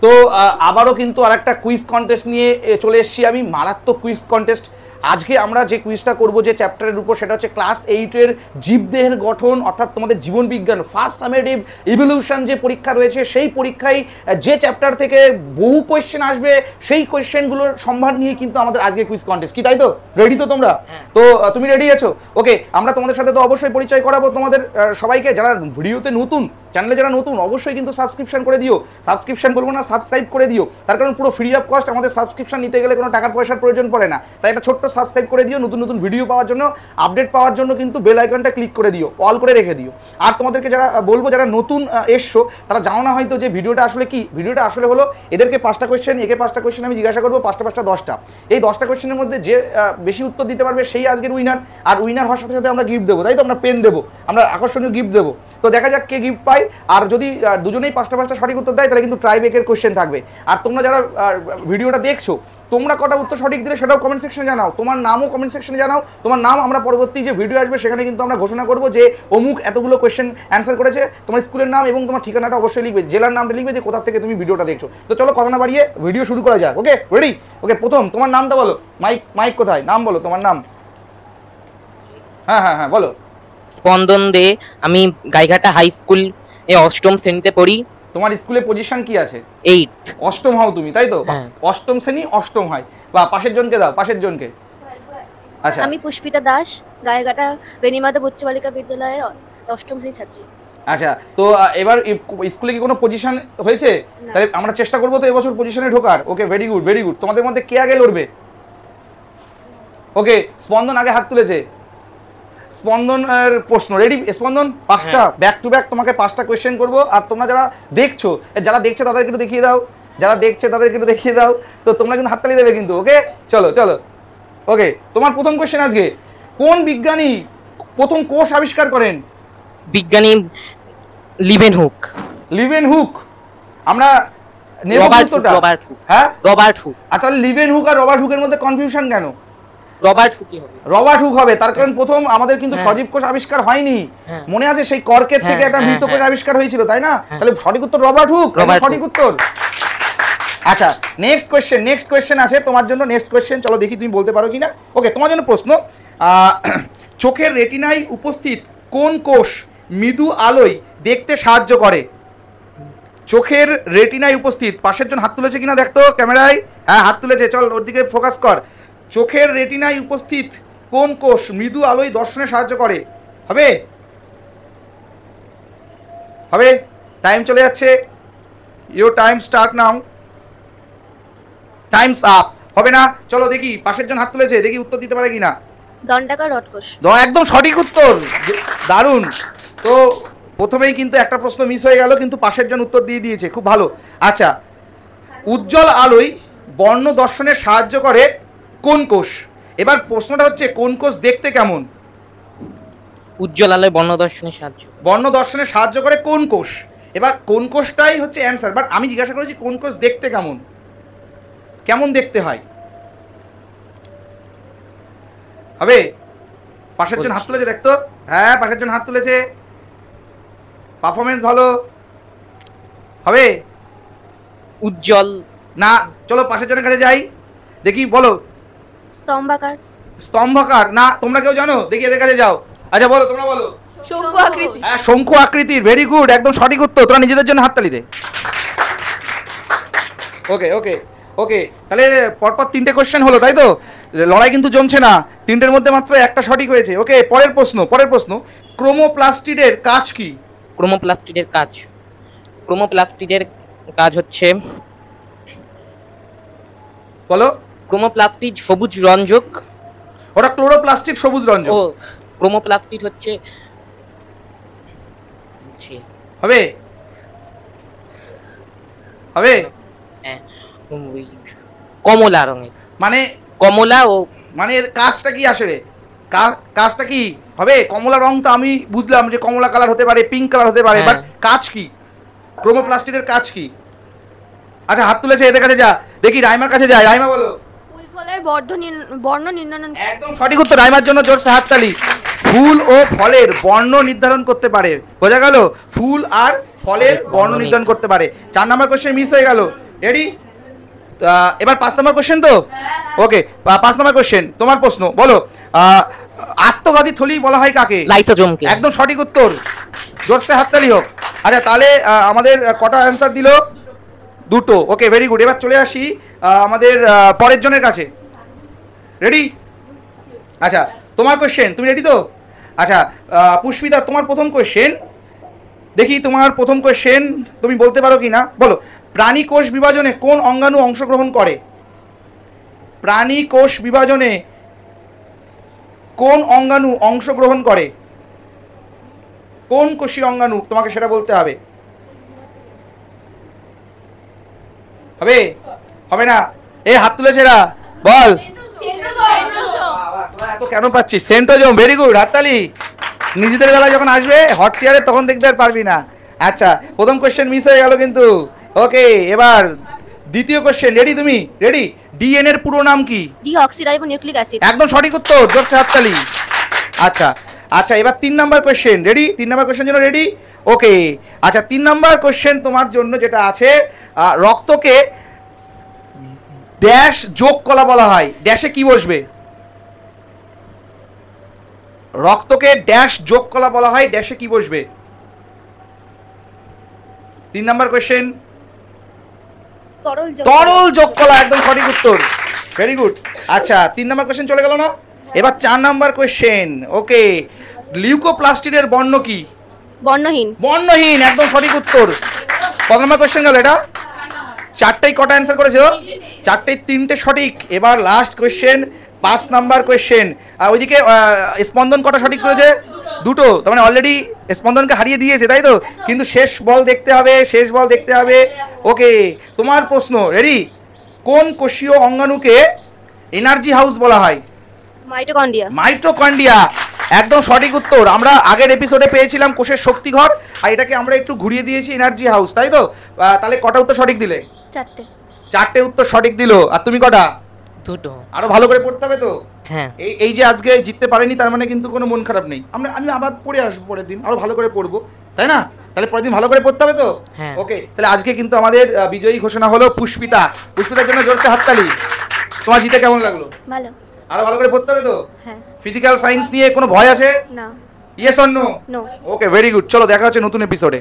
তো আবারও কিন্তু আরেকটা কুইজ কন্টেস্ট নিয়ে চলে এসেছি আমি, মারাত্মক কুইজ কন্টেস্ট। আজকে আমরা যে কুইজটা করব যে চ্যাপ্টারের উপর, সেটা হচ্ছে ক্লাস 8-এর জীবদেহের গঠন, অর্থাৎ তোমাদের জীবন বিজ্ঞান ফার্স্ট সামেটিভ ইভলিউশন যে পরীক্ষা রয়েছে, সেই পরীক্ষায় যে চ্যাপ্টার থেকে বহু কোয়েশ্চেন আসবে, সেই কোয়েশ্চেনগুলোর সম্ভার নিয়ে কিন্তু আমাদের আজকে কুইজ কন্টেস্ট। কি তাই তো? রেডি তো তোমরা? তো তুমি রেডি আছো? ওকে, আমরা তোমাদের সাথে তো অবশ্যই পরিচয় করাবো তোমাদের সবাইকে। যারা ভিডিওতে নতুন, চ্যানেলে যারা নতুন, অবশ্যই কিন্তু সাবস্ক্রিপশন করে দিও। সাবস্ক্রিপশন বলবো না, সাবস্ক্রাইব করে দিও। তার কারণ পুরো ফ্রি অফ কস্ট, আমাদের সাবস্ক্রিপশন নিতে গেলে কোনো টাকার পয়সার প্রয়োজন পড়ে না। তাই একটা ছোট্ট সাবস্ক্রাইব করে দিও। নতুন নতুন ভিডিও পাওয়ার জন্য, আপডেট পাওয়ার জন্য কিন্তু বেল আইকনটা ক্লিক করে দিও, অল করে রেখে দিও। আর তোমাদেরকে যারা বলবো, যারা নতুন এসছো, তারা জানো না হয়তো যে ভিডিওটা আসলে কি। ভিডিওটা আসলে হলো, এদেরকে 5টা কোয়েশ্চেন, একে 5টা কোয়েশ্চেন আমি জিজ্ঞাসা করবো, 5টা 10টা। এই 10টা কোয়েশ্চেনের মধ্যে যে বেশি উত্তর দিতে পারবে সেই আজকের উইনার। আর উইনার হওয়ার সাথে সাথে আমরা গিফট দেবো, তাই তো? আমরা পেন দেবো, আমরা আকর্ষণীয় গিফট দেবো। তো দেখা যাক কে গিফট পাই। আর যদি দুজনেই 5টা সঠিক উত্তর দেয়, তাহলে কিন্তু ট্রাইবেকের কোয়েশ্চেন থাকবে। আর তোমরা যারা ভিডিওটা দেখছো, তোমরা কটা উত্তর সঠিক দিলে সেটাও কমেন্ট সেকশনে জানাও। তোমার নামও কমেন্ট সেকশনে জানাও। তোমার নাম আমরা পরবর্তী যে ভিডিও আসবে সেখানে কিন্তু আমরা ঘোষণা করবো যে অমুক এতগুলো কোয়েশ্চেন অ্যান্সার করেছে। তোমার স্কুলের নাম এবং তোমার ঠিকানাটা অবশ্যই লিখবে, জেলার নামটা লিখবে, যে কোথা থেকে তুমি ভিডিওটা দেখছো। তো চলো কথা না বাড়িয়ে ভিডিও শুরু করা যাক। ওকে, রেডি? ওকে, প্রথম তোমার নামটা বলো। মাইক কোথায়? নাম বলো, তোমার নাম। হ্যাঁ হ্যাঁ হ্যাঁ, বলো। স্পন্দন দে, আমি গাইঘাটা হাই স্কুল এ 8ম শ্রেণীতে পড়ি। তোমার স্কুলে পজিশন কি আছে? 8th। 8ম হও তুমি, তাই তো? হ্যাঁ। 8ম শ্রেণী 8ম হয়। বা পাশের জনকে দাও, পাশের জনকে। আচ্ছা, আমি পুষ্পিতা দাস, গায়েঘাটা বেনিমাধব উচ্চ বালিকা বিদ্যালয়ের 8ম শ্রেণীর ছাত্রী। আচ্ছা, তো এবার স্কুলে কি কোনো পজিশন হয়েছে? তাহলে আমরা চেষ্টা করবো তো এবছর পজিশনে ঢোকার। ওকে, ভেরি গুড ভেরি গুড। তোমাদের মধ্যে কে আগে লড়বে? ওকে, স্পন্দন আগে হাত তুলেছে। স্পন্দনের প্রশ্ন রেডি? স্পন্দন, 5টা ব্যাক টু ব্যাক তোমাকে 5টা কোয়েশ্চেন করবো। আর তোমরা যারা দেখছো, যারা দেখছে তাদেরকে একটু দেখিয়ে দাও, যারা দেখছে তাদেরকে একটু দেখিয়ে দাও। তো তোমরা কিন্তু হাততালি দেবে কিন্তু। ওকে, চলো চলো। ওকে, তোমার প্রথম কোয়েশ্চেন আজকে, কোন বিজ্ঞানী প্রথম কোষ আবিষ্কার করেন? বিজ্ঞানী লিভেনহুক। লিভেনহুক। আমরা নেব উত্তরটা। হ্যাঁ, রবার্ট হুক। আর তাহলে লিভেনহুক আর রবার্ট হুকের মধ্যে কনফিউশন কেন? রবার্ট হুকই হবে। রবার্ট হুক হবে, তার কারণ প্রথম আমাদের কিন্তু সজীব কোষ আবিষ্কার হয়নি। মনে আছে সেই কর্কের থেকে একটা মৃত কোষ আবিষ্কার হয়েছিল, তাই না? তাহলে সঠিক উত্তর রবার্ট হুক, সঠিক উত্তর। আচ্ছা, নেক্সট কোয়েশ্চেন আছে তোমার জন্য। নেক্সট কোয়েশ্চেন, চলো দেখি তুমি বলতে পারো কিনা। ওকে, তোমার জন্য প্রশ্ন, চোখের রেটিনায় উপস্থিত কোন কোষ মৃদু আলোয় দেখতে সাহায্য করে? চোখের রেটিনায় উপস্থিত, পাশের জন হাত তুলেছে কিনা দেখতো ক্যামেরায়। হ্যাঁ, হাত তুলেছে, চল ওর দিকে ফোকাস কর। চোখের রেটিনায় উপস্থিত কোন কোষ মৃদু আলোয় দর্শনে সাহায্য করে? হবে? হবে? টাইম চলে যাচ্ছে। Your time start now. Times up. হবে না? চলো দেখি, পাশের জন হাত তুলেছে, দেখি উত্তর দিতে পারে কিনা। দণ্ডাকার রডকোষ। একদম সঠিক উত্তর, দারুণ। তো প্রথমেই কিন্তু একটা প্রশ্ন মিস হয়ে গেল, কিন্তু পাশের জন উত্তর দিয়ে দিয়েছে, খুব ভালো। আচ্ছা, উজ্জ্বল আলোয় বর্ণ দর্শনে সাহায্য করে কোন কোষ? এবার প্রশ্নটা হচ্ছে, কোন কোষ দেখতে কেমন? উজ্জ্বল আলোয় বর্ণ দর্শনে সাহায্য করে কোন কোষ? এবার কোন কোষটাই হচ্ছে অ্যান্সার, বাট আমি জিজ্ঞাসা করেছি কোন কোষ দেখতে কেমন, কেমন দেখতে হয়। হবে? পাশের জন হাত তুলেছে দেখতো। হ্যাঁ, পাশের জন হাত তুলেছে, পারফরমেন্স ভালো। হবে? উজ্জ্বল না, চলো পাশের জনের কাছে যাই, দেখি বলো। স্তম্ভাকার। স্তম্ভাকার না, তোমরা কেউ জানো? দেখি এদের কাছে যাও। আচ্ছা বলো, তোমরা বলো। শঙ্কু আকৃতি। হ্যাঁ, শঙ্কু আকৃতির, ভেরি গুড, একদম সঠিক উত্তর। তোমরা নিজেদের জন্য হাততালি দে। ওকে ওকে ওকে, তাহলে পরপর 3টে কোশ্চেন হলো, তাই তো? লড়াই কিন্তু জমছে না, 3টের মধ্যে মাত্র একটা সঠিক হয়েছে। ওকে, পরের প্রশ্ন, ক্রোমোপ্লাস্টিডের কাজ কি? ক্রোমোপ্লাস্টিডের কাজ হচ্ছে, বলো। ক্রোমোপ্লাস্টিড সবুজ রঞ্জক। ওটা ক্লোরোপ্লাস্টিড সবুজ রঞ্জক। ও, ক্রোমোপ্লাস্টিড হচ্ছে, হবে? হবে? হ্যাঁ, কমলা রঙের, মানে কমলা ও, মানে এর কাজটা কি আসলে? কাজটা কি হবে? কমলা রং তো আমি বুঝলাম যে কমলা কালার হতে পারে, পিঙ্ক কালার হতে পারে, বাট কাজ কি? ক্রোমোপ্লাস্টিডের কাজ কি? আচ্ছা, হাত তুলেছে, এদের কাছে যা, দেখি রাইমার কাছে যায়। রাইমা বলো। ফুল ফলের বর্ণ নির্ধারণ। একদম সঠিক উত্তর, রাইমার জন্য জোরসে হাততালি। ফুল ও ফলের বর্ণ নির্ধারণ করতে পারে, বোঝা গেল? ফুল আর ফলের বর্ণ নির্ধারণ করতে পারে। 4 নম্বর কোশ্চেন মিস হয়ে গেল। রেডি? এবার 5 নম্বর কোশ্চেন তো, ওকে 5 নম্বর কোশ্চেন তোমার প্রশ্ন, বলো আত্মঘাতী থলি বলা হয় কাকে? লাইসোজোমকে। একদম সঠিক উত্তর, জোরসে হাততালি হোক। আচ্ছা তাহলে আমাদের কটা অ্যান্সার দিল? দুটো। ওকে ভেরি গুড। এবার চলে আসি আমাদের পরের জনের কাছে। রেডি? আচ্ছা তোমার কোশ্চেন, তুমি রেডি তো? আচ্ছা পুষ্পিতা তোমার প্রথম কোশ্চেন, দেখি তোমার প্রথম কোশ্চেন তুমি বলতে পারো কি না, বলো প্রাণী কোষ বিভাজনে কোন অঙ্গাণু অংশগ্রহণ করে? প্রাণী কোষ বিভাজনে কোন অঙ্গাণু অংশগ্রহণ করে? কোন কোষীয় অঙ্গাণু, তোমাকে সেটা বলতে হবে। হবে? হবে না? এই হাত তুলেছে এরা, বল। বাবা, তোরা এত কেন পাচ্ছিস? সেন্ট্রোজোম। ভেরি গুড, হাততালি। নিজেদের বেলা যখন আসবে হট চেয়ারে তখন দেখতে আর পারবি না। আচ্ছা প্রথম কোশ্চেন মিস হয়ে গেল কিন্তু। ওকে এবার দ্বিতীয় কোশ্চেন, রেডি তুমি? রেডি? ডিএনএ এর পুরো নাম কি? Deoxyribonucleic acid. একদম সঠিক উত্তর, জোরসে হাততালি। আচ্ছা আচ্ছা এবার 3 number question, ready? 3 number question জন্য রেডি? ওকে আচ্ছা 3 নাম্বার কোশ্চেন তোমার জন্য যেটা আছে, রক্তকে ড্যাশ যোগ কলা বলা হয়, ড্যাশে কি বসবে? রক্তকে ড্যাশ যোগ কলা বলা হয়, ড্যাশে কি বসবে? 3 নাম্বার কোশ্চেন, তরল যোগ কলা, একদম সঠিক উত্তর, ভেরি গুড। আচ্ছা 3 নাম্বার কোশ্চেন চলে গেল না? এবার 4 নাম্বার কোশ্চেন। ওকে লিউকোপ্লাস্টিডের বর্ণ কি? বর্ণহীন। বর্ণহীন, একদম সঠিক উত্তর। কত নাম্বার কোশ্চেন গেল এটা? 4টাই কটা অ্যান্সার করেছো? 4টাই 3টে সঠিক। এবার লাস্ট কোশ্চেন 5 নাম্বার কোশ্চেন। ওইদিকে স্পন্দন কটা সঠিক করেছে? দুটো। তার মানে অলরেডি স্পন্দনকে হারিয়ে দিয়েছে, তাই তো? কিন্তু শেষ বল দেখতে হবে, শেষ বল দেখতে হবে। ওকে তোমার প্রশ্ন, রেডি? কোন কোষীয় অঙ্গাণুকে এনার্জি হাউস বলা হয়? মাইটোকন্ড্রিয়া। মাইটোকন্ড্রিয়া, একদম সঠিক উত্তর। আমরা আগের এপিসোডে পেয়েছিলাম কোষের শক্তিঘর, আর এটাকে আমরা একটু ঘুরিয়ে দিয়েছি এনার্জি হাউস, তাই তো? তাহলে কটা উত্তর সঠিক দিলে? 4টে উত্তর সঠিক দিল। আর তুমি কটা? দুটো। আরো ভালো করে পড়তে হবে তো। হ্যাঁ। এই যে আজকে জিততে পারেনি তার মানে কিন্তু কোনো মন খারাপ নেই। আমি আবার পড়ে আসবো পরের দিন, আরো ভালো করে পড়বো, তাই না? তাহলে পরের দিন ভালো করে পড়তে হবে তো। হ্যাঁ। ওকে তাহলে আজকে কিন্তু আমাদের বিজয়ী ঘোষণা হলো পুষ্পিতা। পুষ্পিতার জন্য জোরসে হাততালি। তোমার জিতে কেমন লাগলো? ভালো। আরো ভালো করে পড়তে হবে তো। হ্যাঁ। ফিজিক্যাল সায়েন্স নিয়ে কোনো ভয় আছে? না। Yes or no? No. Okay very good. চলো দেখা হচ্ছে নতুন এপিসোডে।